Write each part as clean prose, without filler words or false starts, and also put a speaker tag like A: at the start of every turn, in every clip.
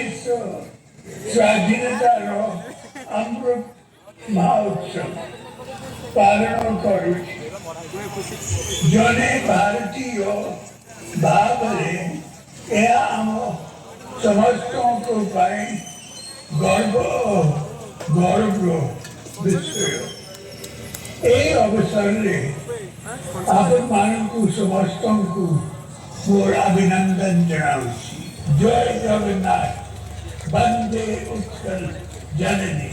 A: देश ସ୍ୱାଧୀନତାର ଅମୃତ ମହୋତ୍ସବ ପାଳନ କରୁଛି। ଜଣେ ଭାରତୀୟ ଭାବରେ ଏହା ଆମ ସମସ୍ତଙ୍କ ପାଇଁ ଗୌରବର ବିଷୟ। এই ଅବସରରେ ଆପଣମାନଙ୍କୁ ସମସ୍ତଙ୍କୁ ମୋର ଅଭିନନ୍ଦନ ଜଣାଉଛି। ଜୟ ଜଗନ୍ନାଥ, ବନ୍ଦେ ଉତ୍କଳ ଜନନୀ।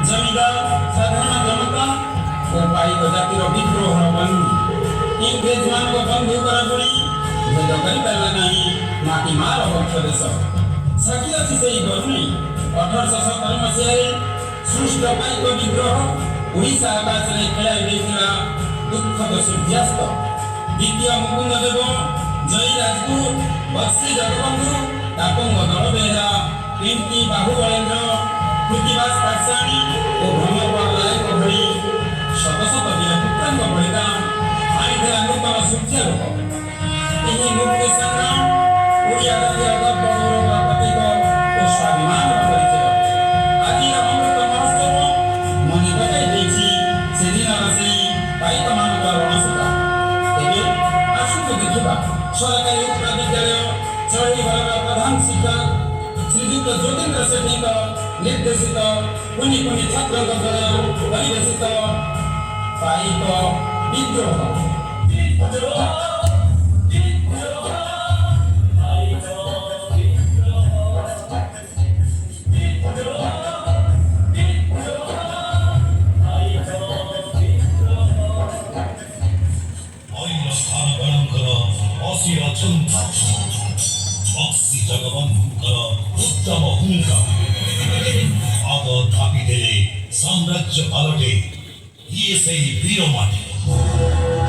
B: जमीदार साधारण जनता और पाइक जातिर विद्रोह बनी इंग्रेज मान को बंधु कर जोड़ी भेद करि पाइला नाही माटी मार पक्ष देश सकी अछि सेही बरुणी 1817 मसिहारे सृष्ट पाइक विद्रोह ओडिशा आकाश रे खेलाई देथिला दुःखद सूर्यास्त द्वितीय मुकुंद देव जय राजपूत बक्सी जगबंधु तापंग दल बेहरा कीर्ति बाहुबलेन्द्र कृतिवास पाठशाणी और ब्रह्मपाल नायक भली शत शत वीर पुत्रांक बलिदान आनिथिला नूतन सूर्य लोक ଏହି ମୁକ୍ତି ସଂଗ୍ରାମ ଓଡ଼ିଆ ଜାତିର ଗର୍ବ ଗୌରବ ପ୍ରତୀକ ଓ ସ୍ୱାଭିମାନର ପରିଚୟ। ଆଜିର ଅମୃତ ମହୋତ୍ସବ ମନେ ପକାଇ ଦେଇଛି ସେଦିନର ସେହି ପାଇକମାନଙ୍କର ରଣସୂତା। ତେବେ ଆସନ୍ତୁ ଦେଖିବା ସରକାରୀ ଉଚ୍ଚ ବିଦ୍ୟାଳୟ ଚଳେଇବାର ପ୍ରଧାନ ଶିକ୍ଷକ ଶ୍ରୀଯୁକ୍ତ ଯୋଗେନ୍ଦ୍ର ସେଠୀଙ୍କ ନିର୍ଦ୍ଦେଶିତ କୁନି କୁନି ଛାତ୍ରଙ୍କ ଦ୍ୱାରା ପରିବେଶିତ ପାଇକ ବିଦ୍ରୋହ।
C: 어시와 천사 억시 जगबन्धुଙ୍କର ଉତ୍ତମ ଭୂମିକା ଆଗ ଦାବିଦେଲେ ସାମ୍ରାଜ୍ୟ ପାଲଟେ ଇଏ ସେଇ ବୀରମାନେ।